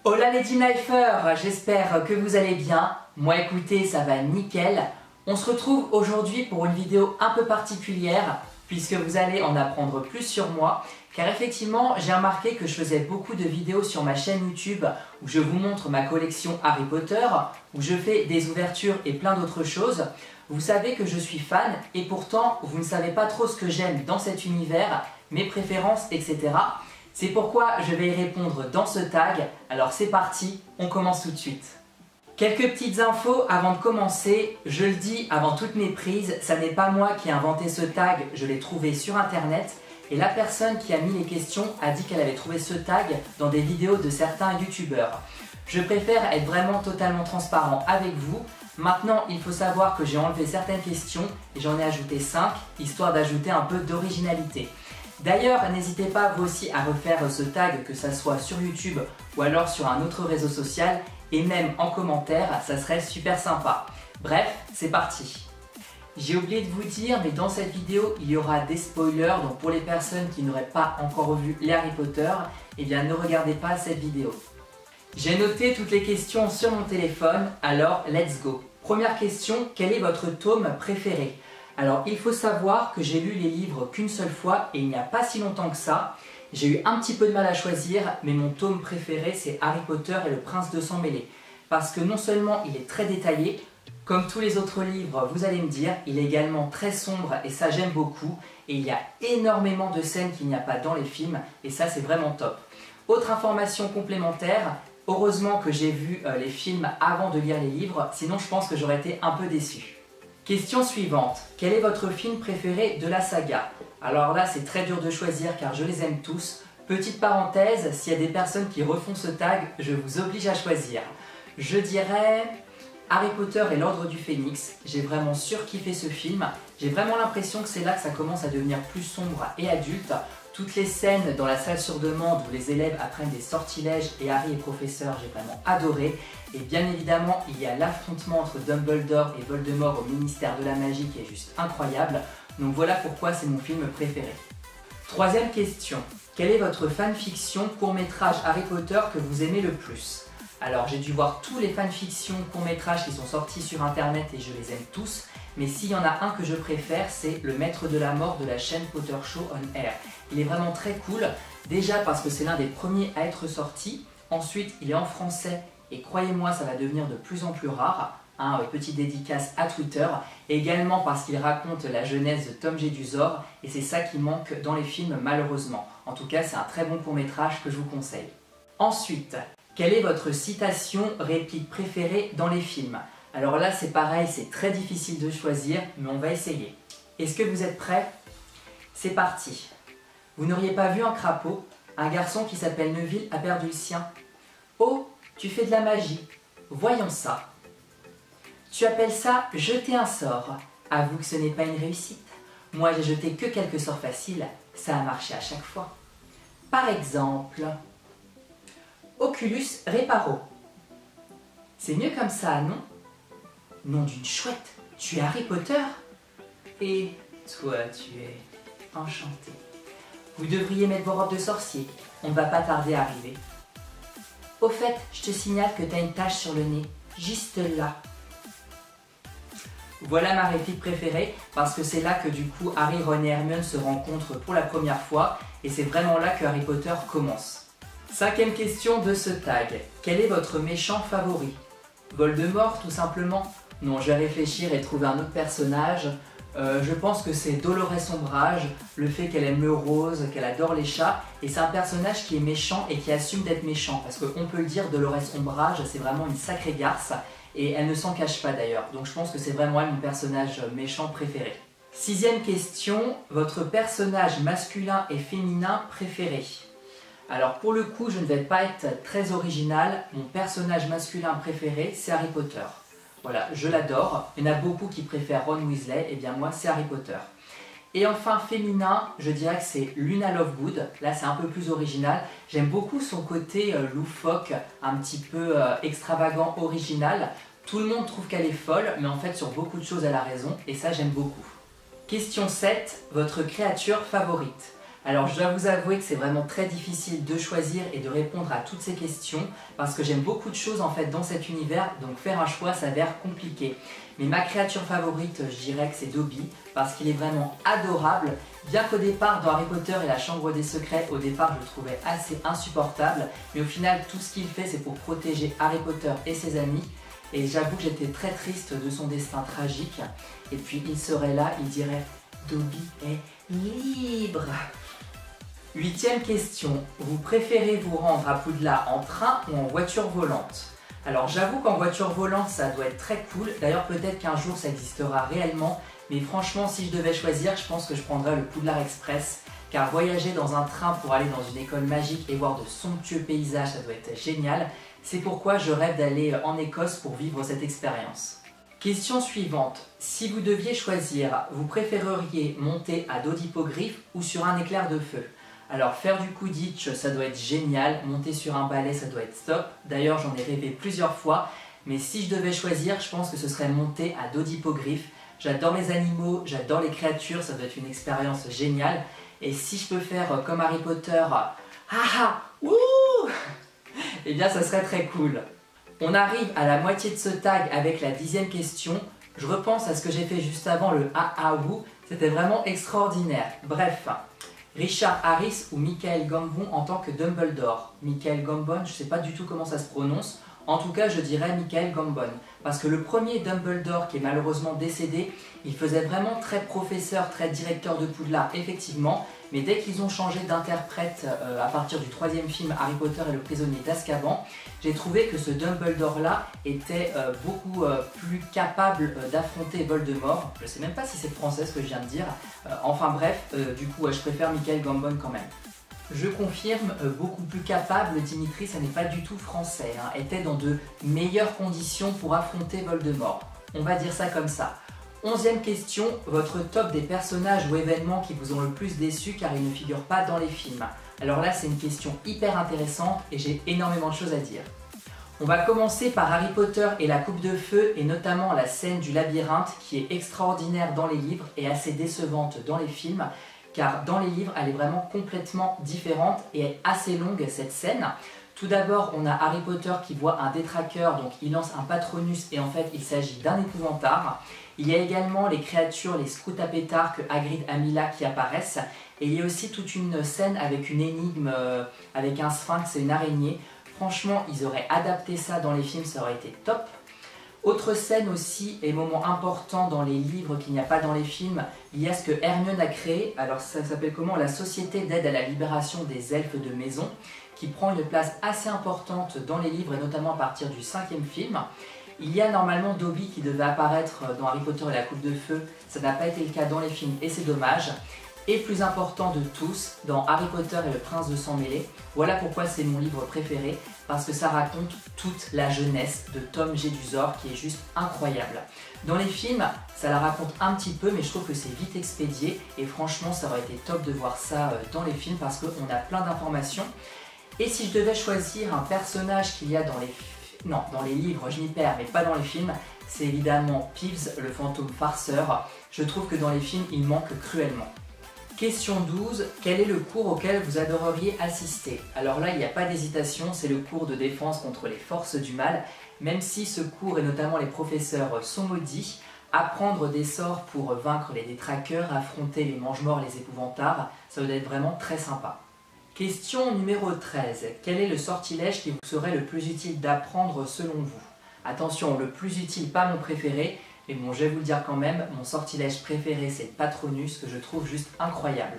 Hola les Team Lifers, j'espère que vous allez bien. Moi écoutez, ça va nickel. On se retrouve aujourd'hui pour une vidéo un peu particulière puisque vous allez en apprendre plus sur moi. Car effectivement, j'ai remarqué que je faisais beaucoup de vidéos sur ma chaîne YouTube où je vous montre ma collection Harry Potter, où je fais des ouvertures et plein d'autres choses. Vous savez que je suis fan et pourtant vous ne savez pas trop ce que j'aime dans cet univers, mes préférences, etc. C'est pourquoi je vais y répondre dans ce tag. Alors c'est parti, on commence tout de suite. Quelques petites infos avant de commencer. Je le dis avant toute méprise, ça n'est pas moi qui ai inventé ce tag, je l'ai trouvé sur internet. Et la personne qui a mis les questions a dit qu'elle avait trouvé ce tag dans des vidéos de certains youtubeurs. Je préfère être vraiment totalement transparent avec vous. Maintenant, il faut savoir que j'ai enlevé certaines questions et j'en ai ajouté 5, histoire d'ajouter un peu d'originalité. D'ailleurs, n'hésitez pas vous aussi à refaire ce tag, que ça soit sur YouTube ou alors sur un autre réseau social, et même en commentaire, ça serait super sympa. Bref, c'est parti. J'ai oublié de vous dire, mais dans cette vidéo, il y aura des spoilers, donc pour les personnes qui n'auraient pas encore vu les Harry Potter, eh bien ne regardez pas cette vidéo. J'ai noté toutes les questions sur mon téléphone, alors let's go. Première question, quel est votre tome préféré ? Alors il faut savoir que j'ai lu les livres qu'une seule fois et il n'y a pas si longtemps que ça. J'ai eu un petit peu de mal à choisir, mais mon tome préféré c'est Harry Potter et le Prince de Sang Mêlé. Parce que non seulement il est très détaillé, comme tous les autres livres, vous allez me dire, il est également très sombre et ça j'aime beaucoup. Et il y a énormément de scènes qu'il n'y a pas dans les films et ça c'est vraiment top. Autre information complémentaire, heureusement que j'ai vu les films avant de lire les livres, sinon je pense que j'aurais été un peu déçu. Question suivante, quel est votre film préféré de la saga? Alors là c'est très dur de choisir car je les aime tous. Petite parenthèse, s'il y a des personnes qui refont ce tag, je vous oblige à choisir. Je dirais Harry Potter et l'Ordre du Phénix, j'ai vraiment surkiffé ce film. J'ai vraiment l'impression que c'est là que ça commence à devenir plus sombre et adulte. Toutes les scènes dans la salle sur demande où les élèves apprennent des sortilèges et Harry est professeur, j'ai vraiment adoré. Et bien évidemment, il y a l'affrontement entre Dumbledore et Voldemort au ministère de la magie qui est juste incroyable. Donc voilà pourquoi c'est mon film préféré. Troisième question, quel est votre fanfiction court-métrage Harry Potter que vous aimez le plus? Alors j'ai dû voir tous les fanfictions courts-métrages qui sont sortis sur internet et je les aime tous. Mais s'il y en a un que je préfère, c'est Le Maître de la Mort de la chaîne Potter Show on Air. Il est vraiment très cool, déjà parce que c'est l'un des premiers à être sorti. Ensuite, il est en français et croyez-moi, ça va devenir de plus en plus rare. Petite dédicace à Twitter. Et également parce qu'il raconte la jeunesse de Tom Jedusor et c'est ça qui manque dans les films malheureusement. En tout cas, c'est un très bon court-métrage que je vous conseille. Ensuite, quelle est votre citation, réplique préférée dans les films? Alors là, c'est pareil, c'est très difficile de choisir, mais on va essayer. Est-ce que vous êtes prêts? C'est parti. Vous n'auriez pas vu un crapaud? Un garçon qui s'appelle Neville a perdu le sien. Oh, tu fais de la magie. Voyons ça. Tu appelles ça jeter un sort. Avoue que ce n'est pas une réussite. Moi, j'ai jeté que quelques sorts faciles. Ça a marché à chaque fois. Par exemple, Oculus Reparo. C'est mieux comme ça, non? Nom d'une chouette, tu es Harry Potter? Et toi, tu es enchanté. Vous devriez mettre vos robes de sorcier, on ne va pas tarder à arriver. Au fait, je te signale que tu as une tache sur le nez, juste là. Voilà ma réplique préférée, parce que c'est là que du coup Harry, Ron et Hermione se rencontrent pour la première fois, et c'est vraiment là que Harry Potter commence. Cinquième question de ce tag, quel est votre méchant favori? Voldemort tout simplement? Non, je vais réfléchir et trouver un autre personnage. Je pense que c'est Dolores Ombrage, le fait qu'elle aime le rose, qu'elle adore les chats. Et c'est un personnage qui est méchant et qui assume d'être méchant. Parce qu'on peut le dire, Dolores Ombrage, c'est vraiment une sacrée garce. Et elle ne s'en cache pas d'ailleurs. Donc je pense que c'est vraiment elle mon personnage méchant préféré. Sixième question, votre personnage masculin et féminin préféré? Alors pour le coup, je ne vais pas être très original. Mon personnage masculin préféré, c'est Harry Potter. Voilà, je l'adore. Il y en a beaucoup qui préfèrent Ron Weasley, et bien moi c'est Harry Potter. Et enfin féminin, je dirais que c'est Luna Lovegood. Là c'est un peu plus original. J'aime beaucoup son côté loufoque, un petit peu extravagant, original. Tout le monde trouve qu'elle est folle, mais en fait sur beaucoup de choses elle a raison, et ça j'aime beaucoup. Question 7, votre créature favorite? Alors je dois vous avouer que c'est vraiment très difficile de choisir et de répondre à toutes ces questions parce que j'aime beaucoup de choses en fait dans cet univers, donc faire un choix s'avère compliqué. Mais ma créature favorite, je dirais que c'est Dobby parce qu'il est vraiment adorable. Bien qu'au départ dans Harry Potter et la Chambre des Secrets, au départ je le trouvais assez insupportable, mais au final tout ce qu'il fait c'est pour protéger Harry Potter et ses amis. Et j'avoue que j'étais très triste de son destin tragique. Et puis il serait là, il dirait « Dobby est libre !» 8e question, vous préférez vous rendre à Poudlard en train ou en voiture volante? Alors j'avoue qu'en voiture volante ça doit être très cool, d'ailleurs peut-être qu'un jour ça existera réellement, mais franchement si je devais choisir, je pense que je prendrais le Poudlard Express, car voyager dans un train pour aller dans une école magique et voir de somptueux paysages, ça doit être génial. C'est pourquoi je rêve d'aller en Écosse pour vivre cette expérience. Question suivante, si vous deviez choisir, vous préféreriez monter à dos d'hippogriffe ou sur un éclair de feu? Alors faire du Quidditch, ça doit être génial, monter sur un balai, ça doit être top. D'ailleurs, j'en ai rêvé plusieurs fois, mais si je devais choisir, je pense que ce serait monter à dos d'hippogriffe. J'adore les animaux, j'adore les créatures, ça doit être une expérience géniale. Et si je peux faire comme Harry Potter, ouh, eh bien ça serait très cool. On arrive à la moitié de ce tag avec la 10e question. Je repense à ce que j'ai fait juste avant, le ouh, c'était vraiment extraordinaire. Bref. Richard Harris ou Michael Gambon en tant que Dumbledore. Michael Gambon, je ne sais pas du tout comment ça se prononce. En tout cas, je dirais Michael Gambon. Parce que le premier Dumbledore qui est malheureusement décédé, il faisait vraiment très professeur, très directeur de Poudlard, effectivement. Mais dès qu'ils ont changé d'interprète à partir du 3e film Harry Potter et le prisonnier d'Azkaban, j'ai trouvé que ce Dumbledore-là était beaucoup plus capable d'affronter Voldemort. Je ne sais même pas si c'est français ce que je viens de dire. Enfin bref, du coup, je préfère Michael Gambon quand même. Je confirme, beaucoup plus capable, Dimitri, ça n'est pas du tout français, hein, était dans de meilleures conditions pour affronter Voldemort. On va dire ça comme ça. 11e question, votre top des personnages ou événements qui vous ont le plus déçu car ils ne figurent pas dans les films. Alors là, c'est une question hyper intéressante et j'ai énormément de choses à dire. On va commencer par Harry Potter et la coupe de feu et notamment la scène du labyrinthe qui est extraordinaire dans les livres et assez décevante dans les films. Car dans les livres, elle est vraiment complètement différente et assez longue cette scène. Tout d'abord, on a Harry Potter qui voit un détraqueur, donc il lance un Patronus et en fait il s'agit d'un épouvantard. Il y a également les créatures, les scouts à pétards que Hagrid a mis là qui apparaissent. Et il y a aussi toute une scène avec une énigme, avec un sphinx et une araignée. Franchement, ils auraient adapté ça dans les films, ça aurait été top. Autre scène aussi et moment important dans les livres qu'il n'y a pas dans les films, il y a ce que Hermione a créé, alors ça s'appelle comment? La Société d'aide à la libération des elfes de maison, qui prend une place assez importante dans les livres et notamment à partir du 5e film. Il y a normalement Dobby qui devait apparaître dans Harry Potter et la Coupe de Feu, ça n'a pas été le cas dans les films et c'est dommage. Et plus important de tous, dans Harry Potter et le Prince de Sang Mêlé, voilà pourquoi c'est mon livre préféré, parce que ça raconte toute la jeunesse de Tom Jedusor qui est juste incroyable. Dans les films, ça la raconte un petit peu, mais je trouve que c'est vite expédié, et franchement ça aurait été top de voir ça dans les films parce qu'on a plein d'informations. Et si je devais choisir un personnage qu'il y a dans les livres, je m'y perds, mais pas dans les films, c'est évidemment Peeves, le fantôme farceur. Je trouve que dans les films, il manque cruellement. Question 12, quel est le cours auquel vous adoreriez assister? Alors là, il n'y a pas d'hésitation, c'est le cours de défense contre les forces du mal, même si ce cours et notamment les professeurs sont maudits. Apprendre des sorts pour vaincre les détraqueurs, affronter les mange-morts, les épouvantards, ça doit être vraiment très sympa. Question numéro 13, quel est le sortilège qui vous serait le plus utile d'apprendre selon vous? Attention, le plus utile, pas mon préféré, mais bon, je vais vous le dire quand même, mon sortilège préféré c'est le Patronus que je trouve juste incroyable.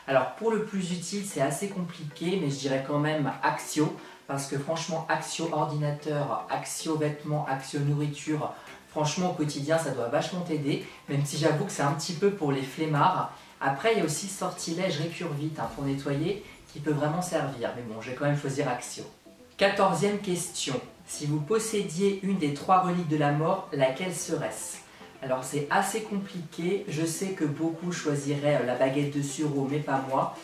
Alors pour le plus utile, c'est assez compliqué, mais je dirais quand même Accio, parce que franchement, Accio ordinateur, Accio vêtements, Accio nourriture, franchement au quotidien ça doit vachement t'aider, même si j'avoue que c'est un petit peu pour les flemmards. Après il y a aussi sortilège récurvite pour nettoyer, qui peut vraiment servir, mais bon, je vais quand même choisir Accio. 14e question. Si vous possédiez une des 3 reliques de la mort, laquelle serait-ce? Alors c'est assez compliqué, je sais que beaucoup choisiraient la baguette de Suro, mais pas moi.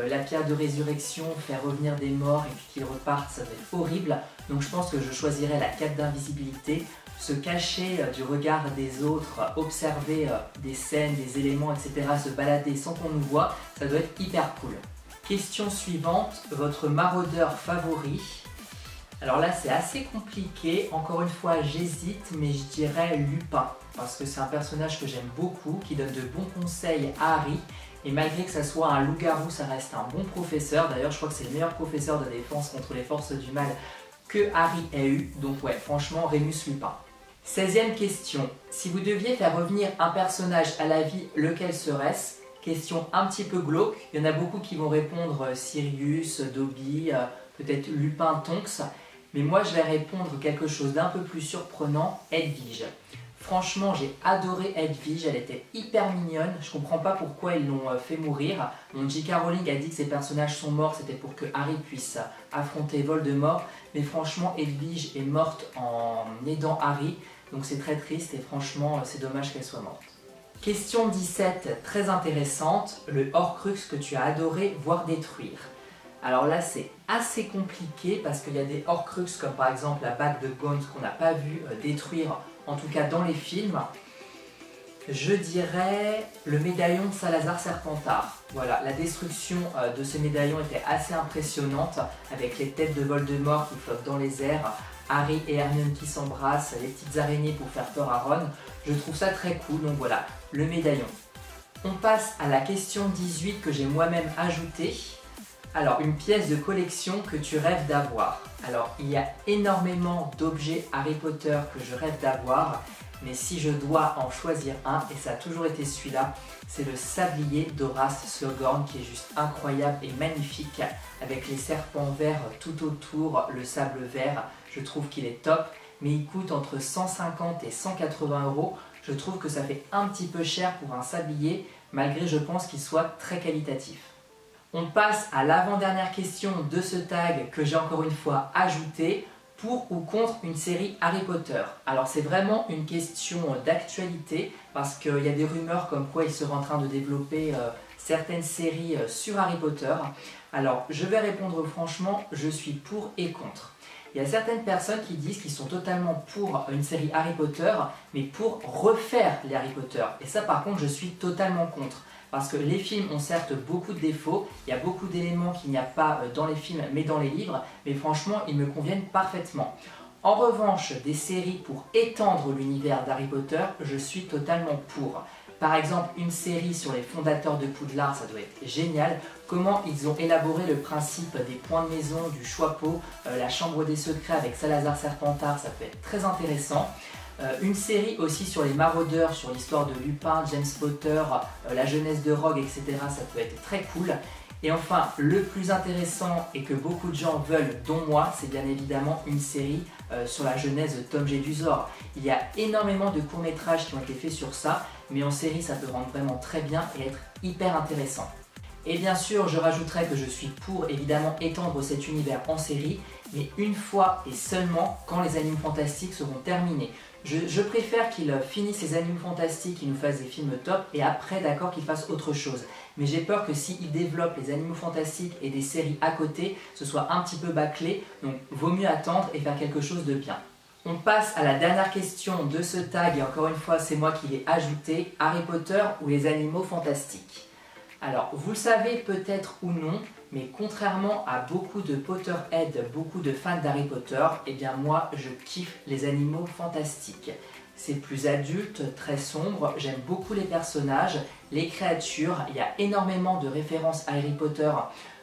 La pierre de résurrection, faire revenir des morts et puis qu'ils repartent, ça va être horrible. Donc je pense que je choisirais la cape d'invisibilité, se cacher du regard des autres, observer des scènes, des éléments, etc., se balader sans qu'on nous voit, ça doit être hyper cool. Question suivante, votre maraudeur favori? Alors là c'est assez compliqué, encore une fois j'hésite, mais je dirais Lupin, parce que c'est un personnage que j'aime beaucoup, qui donne de bons conseils à Harry, et malgré que ça soit un loup-garou, ça reste un bon professeur. D'ailleurs je crois que c'est le meilleur professeur de défense contre les forces du mal que Harry ait eu, donc ouais, franchement Rémus Lupin. 16e question, si vous deviez faire revenir un personnage à la vie, lequel serait-ce? Question un petit peu glauque, il y en a beaucoup qui vont répondre Sirius, Dobby, peut-être Lupin, Tonks, mais moi je vais répondre quelque chose d'un peu plus surprenant, Hedwige. Franchement j'ai adoré Hedwige, elle était hyper mignonne, je comprends pas pourquoi ils l'ont fait mourir. Bon, J.K. Rowling a dit que ces personnages sont morts, c'était pour que Harry puisse affronter Voldemort, mais franchement Hedwige est morte en aidant Harry, donc c'est très triste et franchement c'est dommage qu'elle soit morte. Question 17, très intéressante, le Horcrux que tu as adoré voir détruire. Alors là c'est assez compliqué parce qu'il y a des Horcrux comme par exemple la bague de Gaunt qu'on n'a pas vu détruire, en tout cas dans les films. Je dirais le médaillon de Salazar Serpentard. Voilà, la destruction de ce médaillon était assez impressionnante avec les têtes de Voldemort qui flottent dans les airs, Harry et Hermione qui s'embrassent, les petites araignées pour faire peur à Ron. Je trouve ça très cool, donc voilà, le médaillon. On passe à la question 18 que j'ai moi-même ajoutée. Alors, une pièce de collection que tu rêves d'avoir. Alors, il y a énormément d'objets Harry Potter que je rêve d'avoir, mais si je dois en choisir un, et ça a toujours été celui-là, c'est le sablier d'Horace Slughorn qui est juste incroyable et magnifique, avec les serpents verts tout autour, le sable vert. Je trouve qu'il est top, mais il coûte entre 150 et 180 €. Je trouve que ça fait un petit peu cher pour un sablier, malgré je pense qu'il soit très qualitatif. On passe à l'avant-dernière question de ce tag que j'ai encore une fois ajouté, pour ou contre une série Harry Potter. Alors c'est vraiment une question d'actualité parce qu'il y a des rumeurs comme quoi ils seraient en train de développer certaines séries sur Harry Potter. Alors je vais répondre franchement, je suis pour et contre. Il y a certaines personnes qui disent qu'ils sont totalement pour une série Harry Potter, mais pour refaire les Harry Potter. Et ça par contre je suis totalement contre. Parce que les films ont certes beaucoup de défauts, il y a beaucoup d'éléments qu'il n'y a pas dans les films mais dans les livres, mais franchement ils me conviennent parfaitement. En revanche, des séries pour étendre l'univers d'Harry Potter, je suis totalement pour. Par exemple, une série sur les fondateurs de Poudlard, ça doit être génial. Comment ils ont élaboré le principe des points de maison, du Choixpeau, la chambre des secrets avec Salazar Serpentard, ça peut être très intéressant. Une série aussi sur les maraudeurs, sur l'histoire de Lupin, James Potter, la jeunesse de Rogue, etc. Ça peut être très cool. Et enfin, le plus intéressant et que beaucoup de gens veulent, dont moi, c'est bien évidemment une série sur la jeunesse de Tom Jedusor. Il y a énormément de courts-métrages qui ont été faits sur ça, mais en série ça peut rendre vraiment très bien et être hyper intéressant. Et bien sûr, je rajouterai que je suis pour évidemment étendre cet univers en série, mais une fois et seulement quand les Animaux Fantastiques seront terminés. Je préfère qu'ils finissent ces Animaux Fantastiques, qu'ils nous fassent des films top, et après, d'accord, qu'ils fassent autre chose. Mais j'ai peur que s'ils développent les Animaux Fantastiques et des séries à côté, ce soit un petit peu bâclé, donc vaut mieux attendre et faire quelque chose de bien. On passe à la dernière question de ce tag, et encore une fois, c'est moi qui l'ai ajouté, Harry Potter ou les Animaux Fantastiques? Alors, vous le savez peut-être ou non, mais contrairement à beaucoup de Potterheads, beaucoup de fans d'Harry Potter, eh bien moi, je kiffe les Animaux Fantastiques. C'est plus adulte, très sombre, j'aime beaucoup les personnages, les créatures, il y a énormément de références à Harry Potter,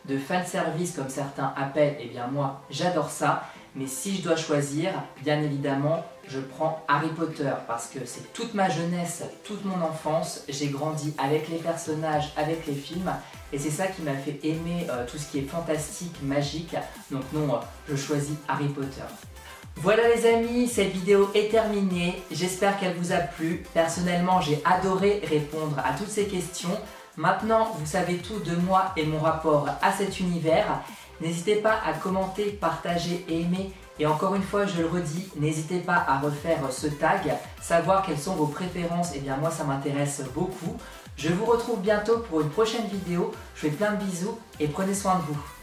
de fanservice comme certains appellent, eh bien moi, j'adore ça. Mais si je dois choisir, bien évidemment, je prends Harry Potter parce que c'est toute ma jeunesse, toute mon enfance. J'ai grandi avec les personnages, avec les films et c'est ça qui m'a fait aimer tout ce qui est fantastique, magique. Donc non, je choisis Harry Potter. Voilà les amis, cette vidéo est terminée. J'espère qu'elle vous a plu. Personnellement, j'ai adoré répondre à toutes ces questions. Maintenant, vous savez tout de moi et mon rapport à cet univers. N'hésitez pas à commenter, partager et aimer. Et encore une fois, je le redis, n'hésitez pas à refaire ce tag, savoir quelles sont vos préférences, et bien moi ça m'intéresse beaucoup. Je vous retrouve bientôt pour une prochaine vidéo. Je vous fais plein de bisous et prenez soin de vous.